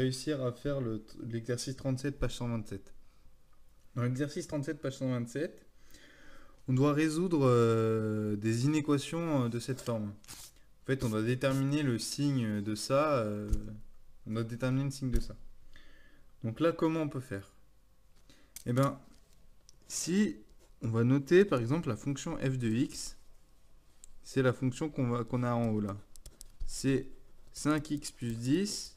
réussir à faire l'exercice 37, page 127. Dans l'exercice 37, page 127, on doit résoudre des inéquations de cette forme. En fait, on doit déterminer le signe de ça. On doit déterminer le signe de ça. Donc là, comment on peut faire? Eh bien, si on va noter par exemple la fonction f de x, c'est la fonction qu'on a en haut là. C'est 5x plus 10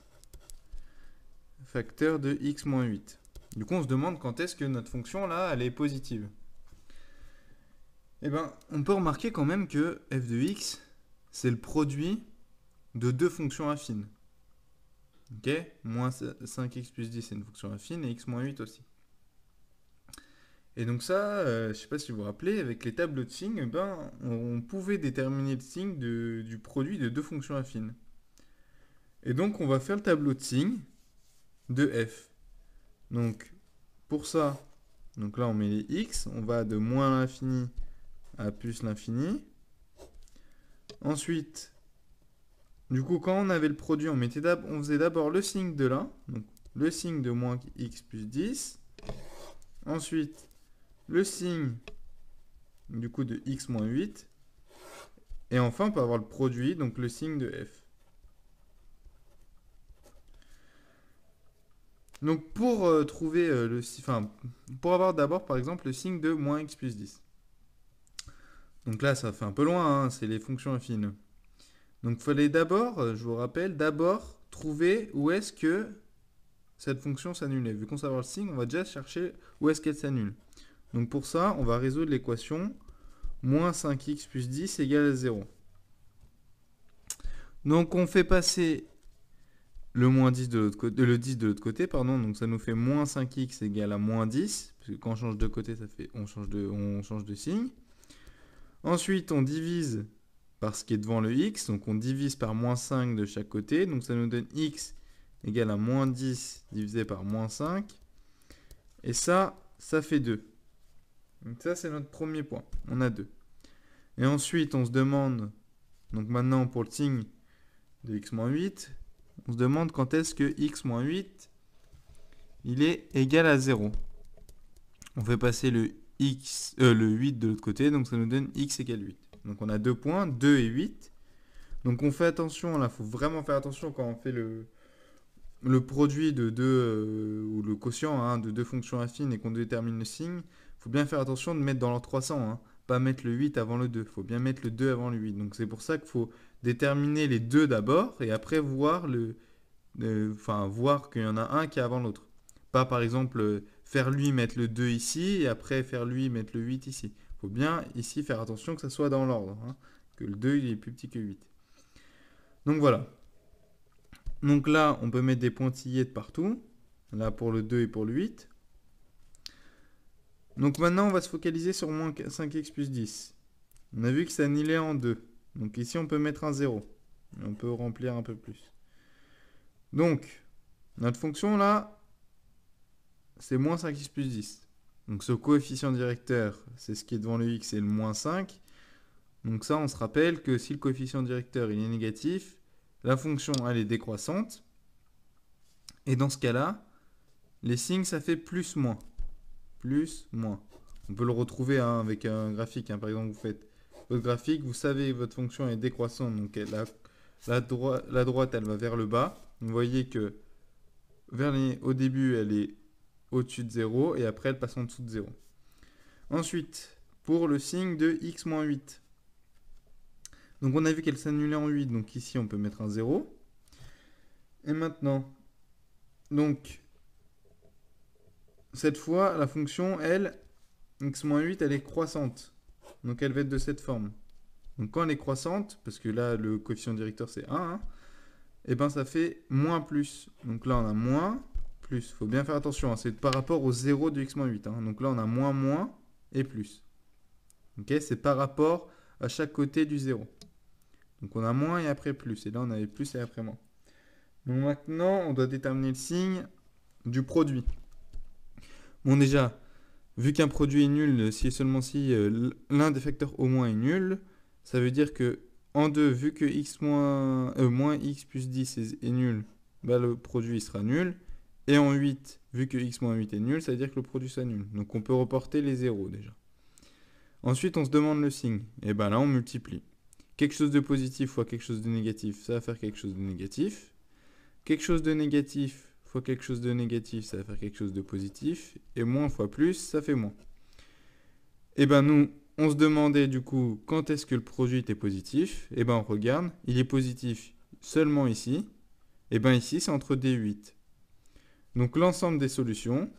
facteur de x moins 8. Du coup, on se demande quand est-ce que notre fonction là, elle est positive. Eh bien, on peut remarquer quand même que f de x, c'est le produit de deux fonctions affines. Ok, moins 5x plus 10, c'est une fonction affine, et x moins 8 aussi. Et donc ça, je ne sais pas si vous vous rappelez, avec les tableaux de signes, ben, on pouvait déterminer le signe du produit de deux fonctions affines. Et donc, on va faire le tableau de signes de f. Donc, pour ça, donc là, on met les x, on va de moins l'infini à plus l'infini. Ensuite, du coup, quand on avait le produit, on faisait d'abord le signe de là, donc le signe de moins x plus 10. Ensuite, le signe du coup de x moins 8. Et enfin, on peut avoir le produit, donc le signe de f. Donc pour trouver pour avoir d'abord par exemple le signe de moins x plus 10. Donc là, ça fait un peu loin, hein, c'est les fonctions affines. Donc il fallait d'abord, je vous rappelle, d'abord trouver où est-ce que cette fonction s'annulait. Vu qu'on sait avoir le signe, on va déjà chercher où est-ce qu'elle s'annule. Donc pour ça, on va résoudre l'équation moins 5x plus 10 égale à 0. Donc on fait passer le moins 10 de l'autre côté, le 10 de l'autre côté, pardon, donc ça nous fait moins 5x égale à moins 10, parce que quand on change de côté, ça fait on change de signe. Ensuite, on divise par ce qui est devant le x, donc on divise par moins 5 de chaque côté, donc ça nous donne x égale à moins 10 divisé par moins 5, et ça fait 2. Donc ça, c'est notre premier point, on a 2. Et ensuite, on se demande, donc maintenant pour le signe de x moins 8, on se demande quand est-ce que x moins 8 il est égal à 0. On fait passer le 8 de l'autre côté, donc ça nous donne x égale 8. Donc on a 2 points, 2 et 8. Donc on fait attention, là, il faut vraiment faire attention quand on fait le produit de deux, ou le quotient hein, de deux fonctions affines et qu'on détermine le signe. Il faut bien faire attention de mettre dans leur 300, hein, pas mettre le 8 avant le 2. Il faut bien mettre le 2 avant le 8. Donc c'est pour ça qu'il faut déterminer les deux d'abord et après voir voir qu'il y en a un qui est avant l'autre. Pas par exemple faire lui mettre le 2 ici et après faire lui mettre le 8 ici. Il faut bien ici faire attention que ça soit dans l'ordre, hein, que le 2 il est plus petit que 8. Donc voilà. Donc là, on peut mettre des pointillés de partout. Là pour le 2 et pour le 8. Donc maintenant, on va se focaliser sur moins 5x plus 10. On a vu que ça annulait en 2. Donc ici, on peut mettre un 0. On peut remplir un peu plus. Donc, notre fonction là, c'est moins 5x plus 10. Donc ce coefficient directeur, c'est ce qui est devant le x, c'est le moins 5. Donc ça, on se rappelle que si le coefficient directeur il est négatif, la fonction elle est décroissante. Et dans ce cas-là, les signes, ça fait plus, moins. Plus, moins. On peut le retrouver hein, avec un graphique. Hein. Par exemple, vous faites votre graphique, vous savez que votre fonction est décroissante. Donc la droite, elle va vers le bas. Vous voyez que au début, elle est au-dessus de 0 et après, elle passe en dessous de 0. Ensuite, pour le signe de x moins 8. Donc on a vu qu'elle s'annulait en 8. Donc ici, on peut mettre un 0. Et maintenant, donc, cette fois, la fonction, elle, x-8, elle est croissante. Donc elle va être de cette forme. Donc quand elle est croissante, parce que là, le coefficient directeur, c'est 1, hein, et ben ça fait moins plus. Donc là, on a moins, plus. Il faut bien faire attention, hein, c'est par rapport au 0 de x-8. Hein. Donc là, on a moins, moins et plus. Okay, c'est par rapport à chaque côté du 0. Donc on a moins et après plus. Et là, on avait plus et après moins. Donc maintenant, on doit déterminer le signe du produit. Bon, déjà, vu qu'un produit est nul, si et seulement si l'un des facteurs au moins est nul, ça veut dire que en 2, vu que moins x plus 10 est nul, bah, le produit sera nul. Et en 8, vu que x moins 8 est nul, ça veut dire que le produit sera nul. Donc on peut reporter les zéros déjà. Ensuite, on se demande le signe. Et bien là, on multiplie. Quelque chose de positif fois quelque chose de négatif, ça va faire quelque chose de négatif. Quelque chose de négatif fois quelque chose de négatif, ça va faire quelque chose de positif. Et moins fois plus, ça fait moins. Et bien nous, on se demandait du coup quand est-ce que le produit était positif. Et bien on regarde, il est positif seulement ici. Et bien ici, c'est entre D et 8. Donc l'ensemble des solutions,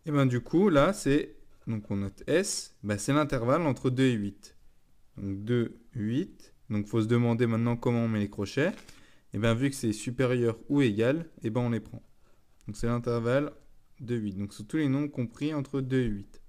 et bien du coup, là, c'est, donc on note S, ben c'est l'intervalle entre 2 et 8. Donc 2, 8. Donc il faut se demander maintenant comment on met les crochets. Et bien vu que c'est supérieur ou égal, et ben on les prend. Donc c'est l'intervalle 2, 8. Donc c'est tous les nombres compris entre 2 et 8.